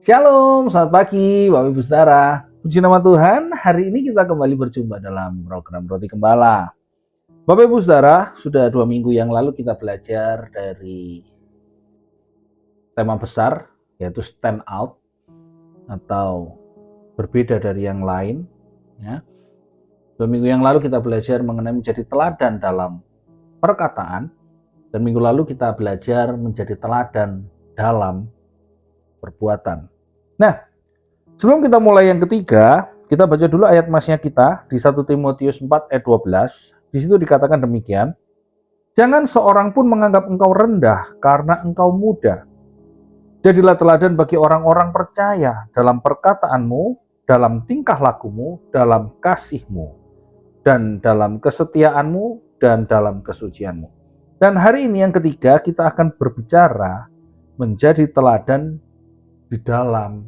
Shalom, selamat pagi Bapak Ibu Saudara. Puji nama Tuhan, hari ini kita kembali berjumpa dalam program Roti Gembala. Bapak Ibu Saudara, sudah 2 minggu yang lalu kita belajar dari tema besar, yaitu stand out atau berbeda dari yang lain. Ya. 2 minggu yang lalu kita belajar mengenai menjadi teladan dalam perkataan, dan minggu lalu kita belajar menjadi teladan dalam perbuatan. Nah, sebelum kita mulai yang ketiga, kita baca dulu ayat masnya kita di 1 Timotius 4 ayat 12. Di situ dikatakan demikian, jangan seorang pun menganggap engkau rendah karena engkau muda. Jadilah teladan bagi orang-orang percaya dalam perkataanmu, dalam tingkah lakumu, dalam kasihmu, dan dalam kesetiaanmu, dan dalam kesucianmu. Dan hari ini yang ketiga, kita akan berbicara menjadi teladan di dalam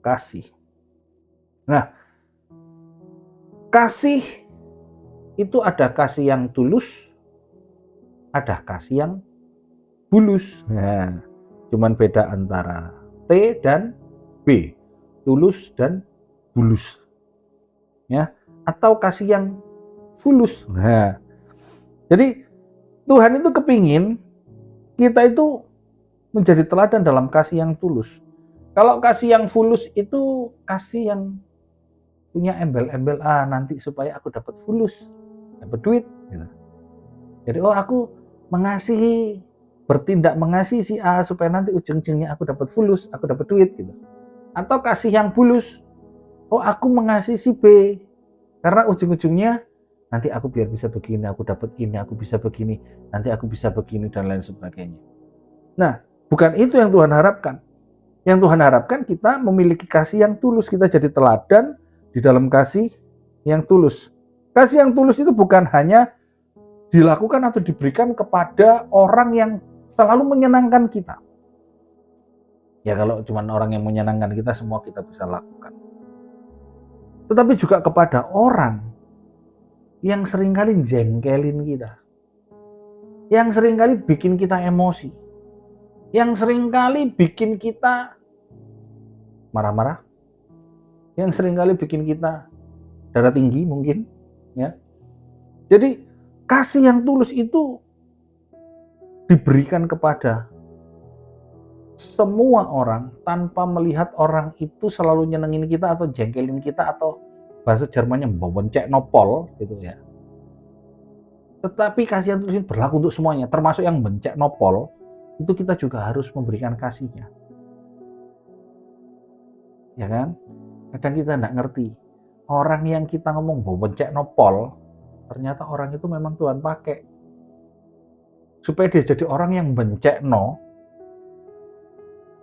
kasih. Nah, kasih itu ada kasih yang tulus, ada kasih yang bulus. Nah, cuman beda antara T dan B, tulus dan bulus. Ya, atau kasih yang fulus. Nah, jadi Tuhan itu kepingin kita itu menjadi teladan dalam kasih yang tulus. Kalau kasih yang fulus itu kasih yang punya embel-embel, nanti supaya aku dapat fulus, dapat duit. Gitu. Jadi aku mengasihi, bertindak mengasihi si A supaya nanti ujung-ujungnya aku dapat fulus, aku dapat duit. Gitu. Atau kasih yang bulus, aku mengasihi si B karena ujung-ujungnya nanti aku biar bisa begini, aku dapat ini, aku bisa begini, nanti aku bisa begini, dan lain sebagainya. Nah, bukan itu yang Tuhan harapkan. Yang Tuhan harapkan kita memiliki kasih yang tulus, kita jadi teladan di dalam kasih yang tulus. Kasih yang tulus itu bukan hanya dilakukan atau diberikan kepada orang yang selalu menyenangkan kita. Ya kalau cuma orang yang menyenangkan kita, semua kita bisa lakukan. Tetapi juga kepada orang yang seringkali jengkelin kita, yang seringkali bikin kita emosi, yang seringkali bikin kita marah-marah, yang seringkali bikin kita darah tinggi mungkin, ya. Jadi kasih yang tulus itu diberikan kepada semua orang tanpa melihat orang itu selalu nyenengin kita atau jengkelin kita, atau bahasa Jermannya boncek nopol gitu ya. Tetapi kasih yang tulus ini berlaku untuk semuanya, termasuk yang bencek nopol, itu kita juga harus memberikan kasihnya. Ya kan? Kadang kita tidak ngerti. Orang yang kita ngomong boncek nopol, ternyata orang itu memang Tuhan pakai. Supaya dia jadi orang yang bencek no,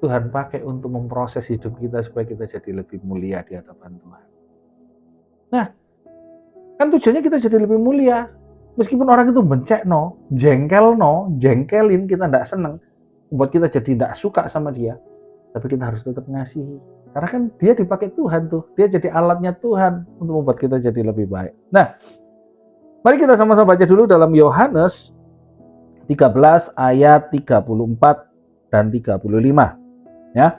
Tuhan pakai untuk memproses hidup kita supaya kita jadi lebih mulia di hadapan Tuhan. Nah, kan tujuannya kita jadi lebih mulia. Meskipun orang itu bencek no, jengkelin, kita tidak senang, membuat kita jadi tidak suka sama dia, tapi kita harus tetap ngasihi. Karena kan dia dipakai Tuhan tuh, dia jadi alatnya Tuhan untuk membuat kita jadi lebih baik. Nah, mari kita sama-sama baca dulu dalam Yohanes 13 ayat 34 dan 35. Ya.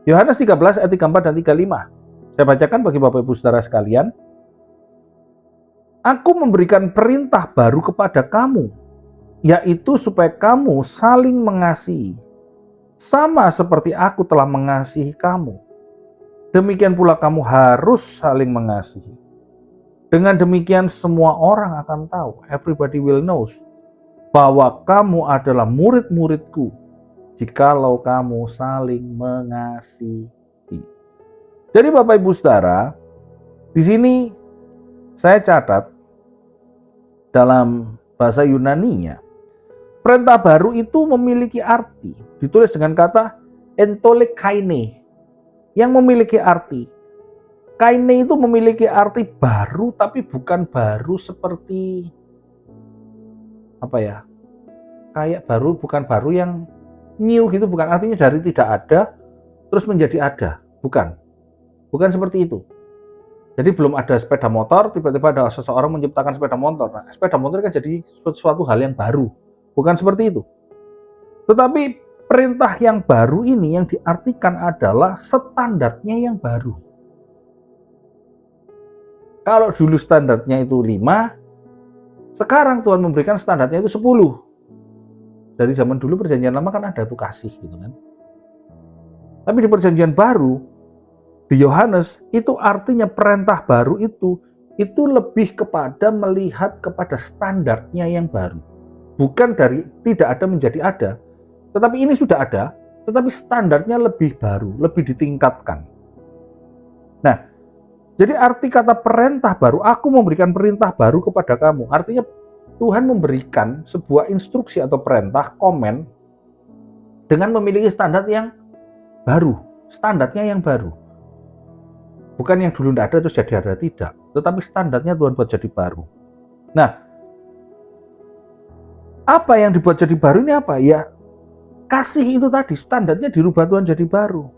Yohanes 13 ayat 34 dan 35. Saya bacakan bagi Bapak Ibu Saudara sekalian. Aku memberikan perintah baru kepada kamu, yaitu supaya kamu saling mengasihi, sama seperti aku telah mengasihi kamu. Demikian pula kamu harus saling mengasihi. Dengan demikian semua orang akan tahu, everybody will knows, bahwa kamu adalah murid-muridku, jikalau kamu saling mengasihi. Jadi Bapak Ibu Saudara, di sini saya catat dalam bahasa Yunaninya, perintah baru itu memiliki arti, ditulis dengan kata entolekaine, yang memiliki arti. Kaine itu memiliki arti baru, tapi bukan baru seperti kayak baru, bukan baru yang new gitu, bukan artinya dari tidak ada terus menjadi ada, bukan seperti itu. Jadi belum ada sepeda motor, tiba-tiba ada seseorang menciptakan sepeda motor. Nah, sepeda motor kan jadi suatu hal yang baru, bukan seperti itu. Tetapi perintah yang baru ini yang diartikan adalah standarnya yang baru. Kalau dulu standarnya itu 5, sekarang Tuhan memberikan standarnya itu 10. Dari zaman dulu perjanjian lama kan ada tuh kasih gitu kan. Tapi di perjanjian baru, di Yohanes, itu artinya perintah baru itu lebih kepada melihat kepada standarnya yang baru. Bukan dari tidak ada menjadi ada, tetapi ini sudah ada, tetapi standarnya lebih baru, lebih ditingkatkan. Nah, jadi arti kata perintah baru, aku memberikan perintah baru kepada kamu. Artinya Tuhan memberikan sebuah instruksi atau perintah, komen, dengan memiliki standar yang baru. Standarnya yang baru. Bukan yang dulu tidak ada terus jadi ada, tidak. Tetapi standarnya Tuhan buat jadi baru. Nah, apa yang dibuat jadi baru ini apa? Ya, kasih itu tadi, standarnya dirubah Tuhan jadi baru.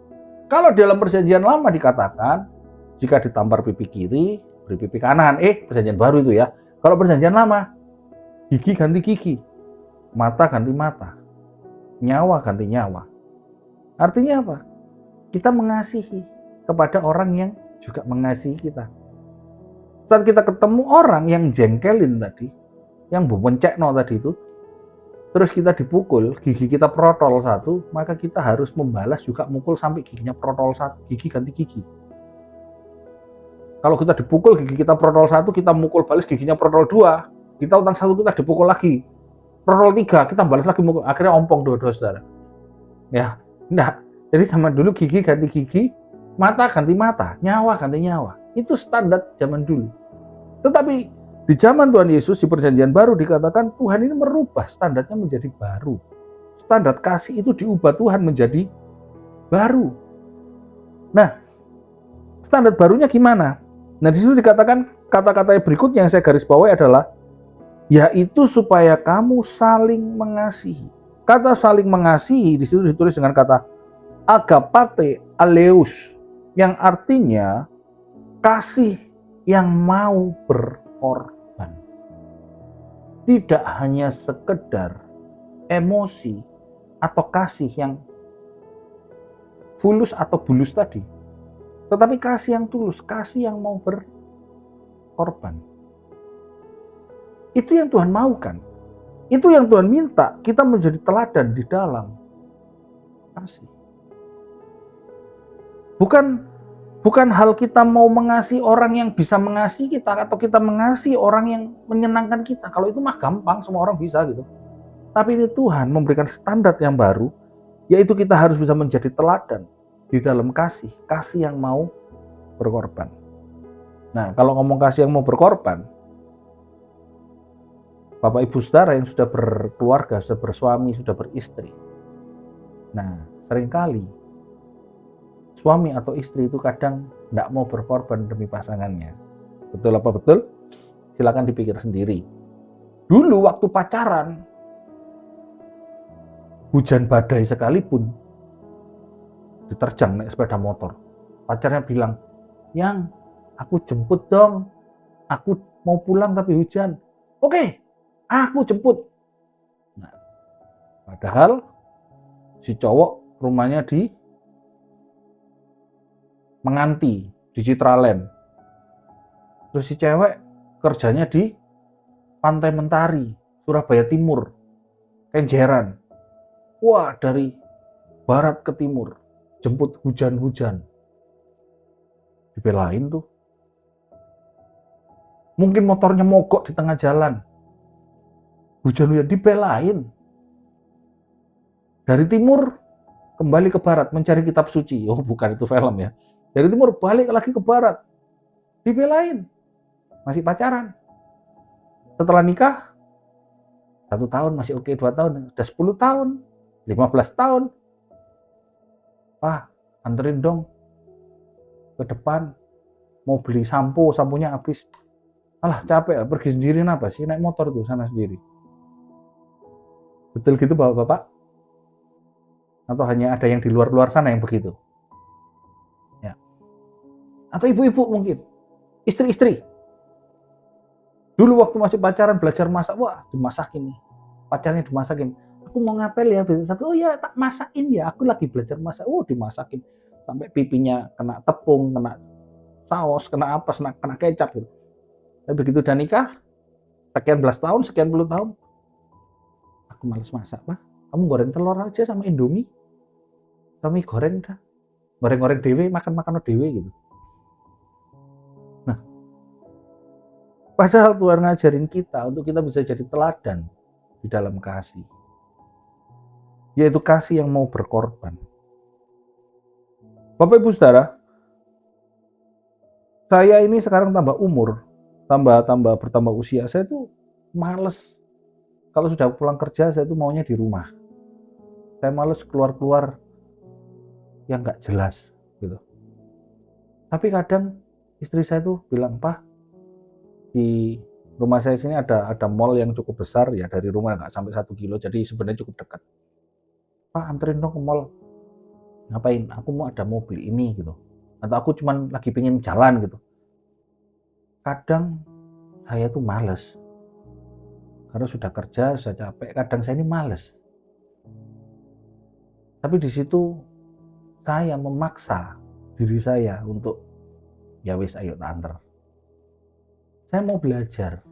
Kalau dalam perjanjian lama dikatakan, jika ditampar pipi kiri, beri pipi kanan. Perjanjian baru itu ya. Kalau perjanjian lama, gigi ganti gigi, mata ganti mata, nyawa ganti nyawa. Artinya apa? Kita mengasihi kepada orang yang juga mengasihi kita. Saat kita ketemu orang yang jengkelin tadi, yang boncekno tadi itu, terus kita dipukul, gigi kita protol satu, maka kita harus membalas juga mukul sampai giginya protol satu, gigi ganti gigi. Kalau kita dipukul, gigi kita protol satu, kita mukul balas giginya protol 2, kita utang 1, kita dipukul lagi, protol 3, kita balas lagi mukul, akhirnya ompong dua-dua saudara. Ya, enggak. Jadi sama dulu gigi ganti gigi, mata ganti mata, nyawa ganti nyawa. Itu standar zaman dulu. Tetapi di zaman Tuhan Yesus di perjanjian baru dikatakan Tuhan ini merubah standarnya menjadi baru. Standar kasih itu diubah Tuhan menjadi baru. Nah, standar barunya gimana? Nah, di situ dikatakan kata-kata berikutnya yang saya garis bawahi adalah yaitu supaya kamu saling mengasihi. Kata saling mengasihi di situ ditulis dengan kata agapate aleus, yang artinya kasih yang mau berkorban. Tidak hanya sekedar emosi atau kasih yang fulus atau bulus tadi, tetapi kasih yang tulus, kasih yang mau berkorban. Itu yang Tuhan maukan. Itu yang Tuhan minta, kita menjadi teladan di dalam kasih. Bukan hal kita mau mengasihi orang yang bisa mengasihi kita, atau kita mengasihi orang yang menyenangkan kita. Kalau itu mah gampang, semua orang bisa gitu. Tapi ini Tuhan memberikan standar yang baru, yaitu kita harus bisa menjadi teladan di dalam kasih yang mau berkorban. Nah, kalau ngomong kasih yang mau berkorban, Bapak Ibu Saudara yang sudah berkeluarga, sudah bersuami, sudah beristri. Nah, seringkali suami atau istri itu kadang tidak mau berkorban demi pasangannya. Betul apa betul? Silakan dipikir sendiri. Dulu waktu pacaran, hujan badai sekalipun, diterjang naik sepeda motor. Pacarnya bilang, "Yang, aku jemput dong. Aku mau pulang tapi hujan." "Oke, aku jemput." Nah, padahal si cowok rumahnya di Menganti, di Citraland. Terus si cewek kerjanya di Pantai Mentari, Surabaya Timur, Kenjeran. Wah, dari barat ke timur, jemput hujan-hujan. Dibelain tuh. Mungkin motornya mogok di tengah jalan. Hujan-hujan dibelain. Dari timur kembali ke barat mencari kitab suci. Oh, bukan itu film ya. Dari timur balik lagi ke barat. Dibelain. Masih pacaran. Setelah nikah, 1 tahun masih oke, 2 tahun, udah 10 tahun, 15 tahun. "Pak, anterin dong ke depan. Mau beli sampo, samponya habis." "Alah, capek, pergi sendiri apa sih? Naik motor tuh sana sendiri." Betul gitu Bapak-bapak? Atau hanya ada yang di luar-luar sana yang begitu? Atau ibu-ibu mungkin, istri-istri. Dulu waktu masih pacaran belajar masak, wah dimasakin nih. Pacarnya dimasakin. "Aku aku mau ngapel ya besok Sabtu. Oh ya, tak masakin ya. Aku lagi belajar masak. Oh, dimasakin sampai pipinya kena tepung, kena saus, kena apa, kena kecap gitu. Tapi begitu udah nikah, sekian belas tahun, sekian puluh tahun, aku males masak, Pak. Kamu goreng telur aja sama Indomie. Kami goreng dah. Goreng-goreng dewe, makan-makan dewe gitu. Nah, padahal Tuhan ngajarin kita untuk kita bisa jadi teladan di dalam kasih. Yaitu kasih yang mau berkorban. Bapak Ibu Saudara, saya ini sekarang tambah umur, bertambah usia, saya tuh males. Kalau sudah pulang kerja, saya tuh maunya di rumah. Saya males keluar-keluar yang nggak jelas gitu. Tapi kadang istri saya tuh bilang, Pak, di rumah saya sini ada mall yang cukup besar ya, dari rumah nggak sampai 1 kilo, jadi sebenarnya cukup dekat. Pak, anterin dong ke mall. Ngapain? Aku mau beli ini gitu. Atau aku cuman lagi pengen jalan gitu. Kadang saya tuh males. Karena sudah kerja, sudah capek, kadang saya ini males. Tapi di situ saya memaksa diri saya untuk ya wis ayo tak anter. Saya mau belajar.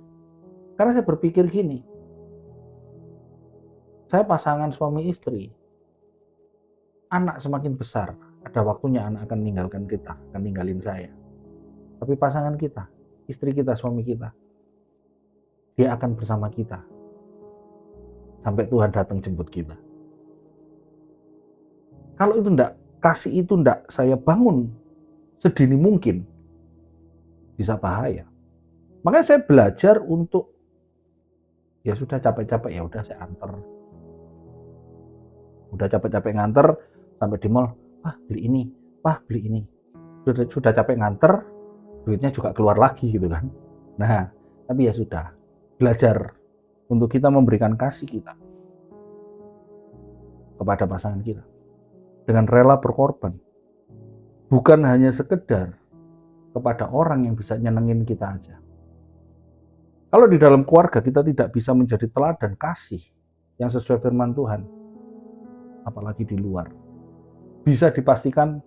Karena saya berpikir gini. Saya pasangan suami istri. Anak semakin besar, ada waktunya anak akan meninggalkan kita, akan ninggalin saya. Tapi pasangan kita, istri kita, suami kita, dia akan bersama kita. Sampai Tuhan datang jemput kita. Kalau itu enggak, kasih itu enggak saya bangun sedini mungkin, bisa bahaya. Makanya saya belajar untuk, ya sudah capek-capek, ya udah saya anter. Udah capek-capek nganter, sampai di mall, Pak beli ini, Pak beli ini. Sudah capek nganter, duitnya juga keluar lagi gitu kan. Nah, tapi ya sudah, belajar untuk kita memberikan kasih kita kepada pasangan kita dengan rela berkorban, bukan hanya sekedar kepada orang yang bisa nyenengin kita aja. Kalau di dalam keluarga kita tidak bisa menjadi teladan kasih yang sesuai firman Tuhan, apalagi di luar, bisa dipastikan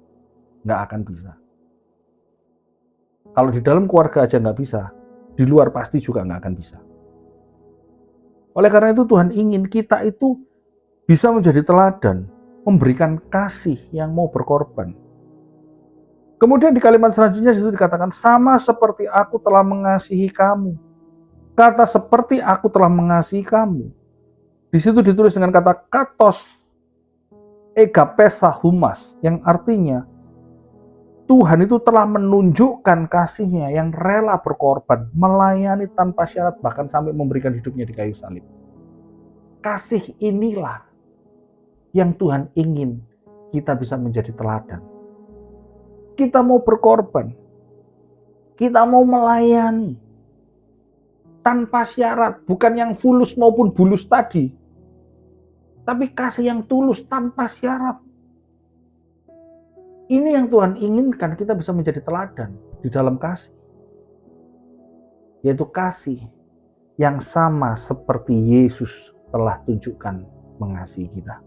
nggak akan bisa. Kalau di dalam keluarga aja nggak bisa, di luar pasti juga nggak akan bisa. Oleh karena itu Tuhan ingin kita itu bisa menjadi teladan, memberikan kasih yang mau berkorban. Kemudian di kalimat selanjutnya itu dikatakan, sama seperti aku telah mengasihi kamu. Kata seperti aku telah mengasihi kamu, di situ ditulis dengan kata katos egapesa humas, yang artinya Tuhan itu telah menunjukkan kasihnya yang rela berkorban, melayani tanpa syarat, bahkan sampai memberikan hidupnya di kayu salib. Kasih inilah yang Tuhan ingin kita bisa menjadi teladan. Kita mau berkorban, kita mau melayani tanpa syarat, bukan yang fulus maupun bulus tadi, tapi kasih yang tulus tanpa syarat. Ini yang Tuhan inginkan kita bisa menjadi teladan di dalam kasih, yaitu kasih yang sama seperti Yesus telah tunjukkan mengasihi kita.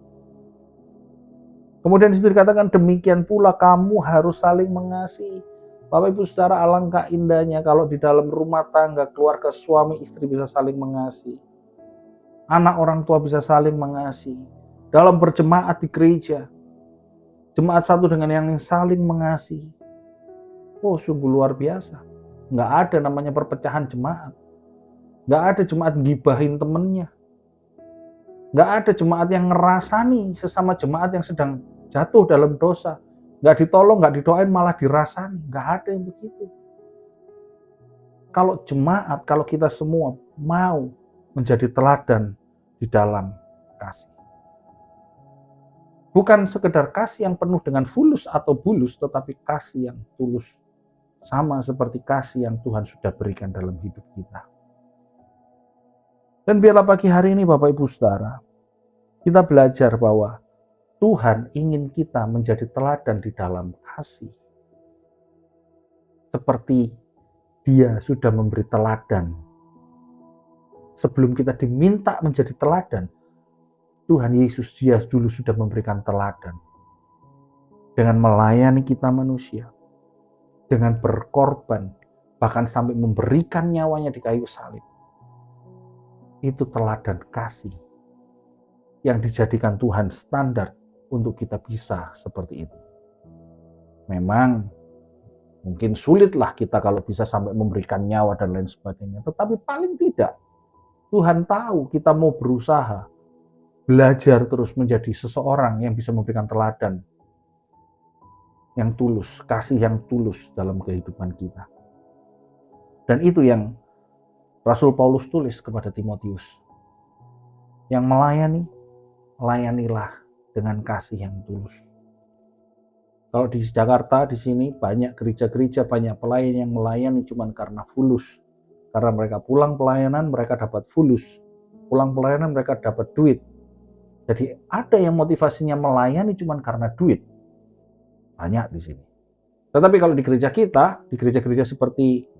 Kemudian disitu dikatakan, demikian pula kamu harus saling mengasihi. Bapak Ibu Saudara, alangkah indahnya kalau di dalam rumah tangga, keluarga suami istri bisa saling mengasihi. Anak orang tua bisa saling mengasihi. Dalam berjemaat di gereja, jemaat satu dengan yang lain saling mengasihi. Oh, sungguh luar biasa. Nggak ada namanya perpecahan jemaat. Nggak ada jemaat gibahin temennya. Nggak ada jemaat yang ngerasani sesama jemaat yang sedang jatuh dalam dosa. Nggak ditolong, nggak didoain, malah dirasani. Nggak ada yang begitu. Kalau jemaat, kalau kita semua mau menjadi teladan di dalam kasih. Bukan sekedar kasih yang penuh dengan fulus atau bulus, tetapi kasih yang tulus. Sama seperti kasih yang Tuhan sudah berikan dalam hidup kita. Dan biarlah pagi hari ini Bapak Ibu Saudara, kita belajar bahwa Tuhan ingin kita menjadi teladan di dalam kasih. Seperti Dia sudah memberi teladan. Sebelum kita diminta menjadi teladan, Tuhan Yesus dia dulu sudah memberikan teladan dengan melayani kita manusia, dengan berkorban, bahkan sampai memberikan nyawanya di kayu salib. Itu teladan kasih yang dijadikan Tuhan standar untuk kita bisa seperti itu. Memang mungkin sulitlah kita kalau bisa sampai memberikan nyawa dan lain sebagainya, tetapi paling tidak Tuhan tahu kita mau berusaha belajar terus menjadi seseorang yang bisa memberikan teladan yang tulus, kasih yang tulus dalam kehidupan kita. Dan itu yang Rasul Paulus tulis kepada Timotius. Yang melayani, layanilah dengan kasih yang tulus. Kalau di Jakarta, di sini banyak gereja-gereja, banyak pelayan yang melayani cuma karena fulus. Karena mereka pulang pelayanan, mereka dapat fulus. Pulang pelayanan, mereka dapat duit. Jadi ada yang motivasinya melayani cuma karena duit. Banyak di sini. Tetapi kalau di gereja kita, di gereja-gereja seperti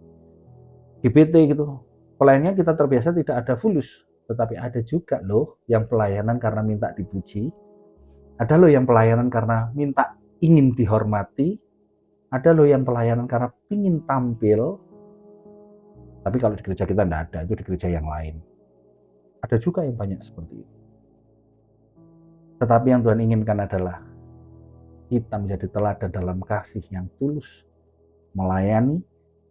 GBT gitu, pelayanannya kita terbiasa tidak ada fulus. Tetapi ada juga loh yang pelayanan karena minta dipuji. Ada loh yang pelayanan karena minta ingin dihormati. Ada loh yang pelayanan karena ingin tampil. Tapi kalau di gereja kita tidak ada, itu di gereja yang lain. Ada juga yang banyak seperti itu. Tetapi yang Tuhan inginkan adalah kita menjadi teladan dalam kasih yang tulus. Melayani,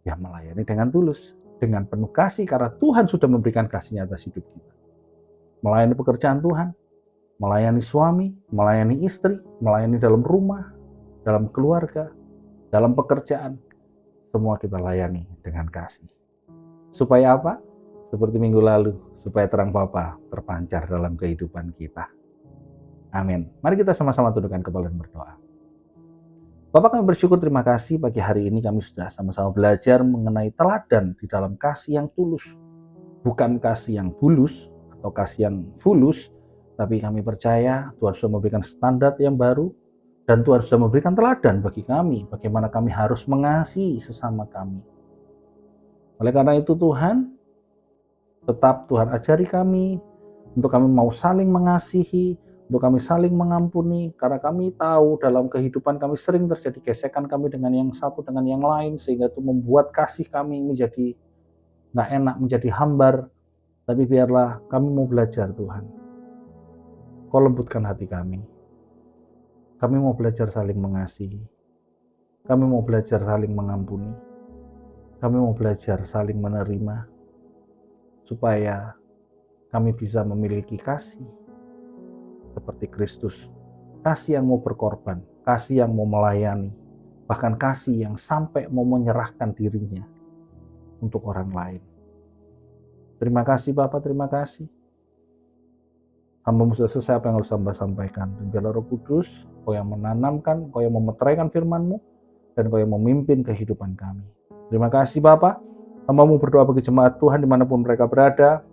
ya melayani dengan tulus. Dengan penuh kasih karena Tuhan sudah memberikan kasihnya atas hidup kita. Melayani pekerjaan Tuhan, melayani suami, melayani istri, melayani dalam rumah, dalam keluarga, dalam pekerjaan. Semua kita layani dengan kasih. Supaya apa? Seperti minggu lalu, supaya terang Bapa terpancar dalam kehidupan kita. Amin. Mari kita sama-sama tundukkan kepala dan berdoa. Bapak, kami bersyukur, terima kasih pagi hari ini kami sudah sama-sama belajar mengenai teladan di dalam kasih yang tulus. Bukan kasih yang bulus atau kasih yang fulus, tapi kami percaya Tuhan sudah memberikan standar yang baru dan Tuhan sudah memberikan teladan bagi kami, bagaimana kami harus mengasihi sesama kami. Oleh karena itu Tuhan, tetap Tuhan ajari kami untuk kami mau saling mengasihi, untuk kami saling mengampuni, karena kami tahu dalam kehidupan kami sering terjadi gesekan kami dengan yang satu dengan yang lain, sehingga itu membuat kasih kami menjadi nggak enak, menjadi hambar. Tapi biarlah kami mau belajar Tuhan. Kau lembutkan hati kami. Kami mau belajar saling mengasihi. Kami mau belajar saling mengampuni. Kami mau belajar saling menerima, supaya kami bisa memiliki kasih seperti Kristus, kasih yang mau berkorban, kasih yang mau melayani, bahkan kasih yang sampai mau menyerahkan dirinya untuk orang lain. Terima kasih Bapak, terima kasih. Hamba-Mu sudah selesai apa yang harus hamba sampaikan. Dan biarlah Roh Kudus, Kau yang menanamkan, Kau yang memeteraikan firman-Mu, dan Kau yang memimpin kehidupan kami. Terima kasih Bapak. Hamba-Mu berdoa bagi jemaat Tuhan dimanapun mereka berada,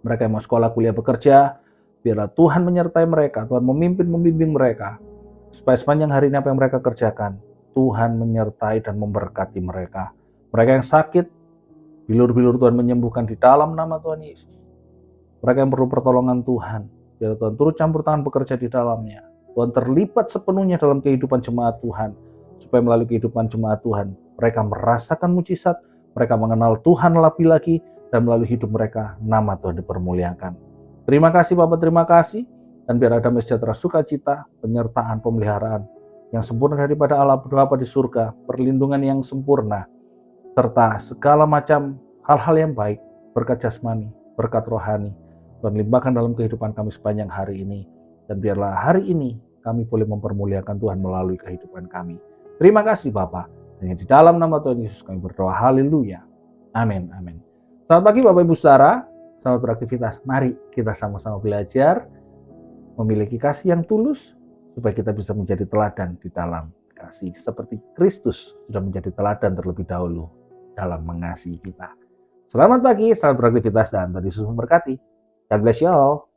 mereka yang mau sekolah, kuliah, bekerja, biarlah Tuhan menyertai mereka, Tuhan membimbing mereka, supaya sepanjang hari ini apa yang mereka kerjakan, Tuhan menyertai dan memberkati mereka. Mereka yang sakit, bilur-bilur Tuhan menyembuhkan di dalam nama Tuhan Yesus. Mereka yang perlu pertolongan Tuhan, biarlah Tuhan turut campur tangan bekerja di dalamnya. Tuhan terlibat sepenuhnya dalam kehidupan jemaat Tuhan, supaya melalui kehidupan jemaat Tuhan, mereka merasakan mujizat, mereka mengenal Tuhan lebih lagi, dan melalui hidup mereka, nama Tuhan dipermuliakan. Terima kasih Bapak, terima kasih. Dan biar ada damai sejahtera, sukacita, penyertaan, pemeliharaan yang sempurna daripada Allah Bapa di surga, perlindungan yang sempurna, serta segala macam hal-hal yang baik, berkat jasmani, berkat rohani, Tuhan limpahkan dalam kehidupan kami sepanjang hari ini. Dan biarlah hari ini kami boleh mempermuliakan Tuhan melalui kehidupan kami. Terima kasih Bapak. Hanya di dalam nama Tuhan Yesus kami berdoa. Haleluya. Amin. Amin. Selamat pagi Bapak Ibu Saudara. Selamat beraktivitas. Mari kita sama-sama belajar memiliki kasih yang tulus supaya kita bisa menjadi teladan di dalam kasih seperti Kristus sudah menjadi teladan terlebih dahulu dalam mengasihi kita. Selamat pagi, selamat beraktivitas dan Tuhan Yesus memberkati. God bless you all.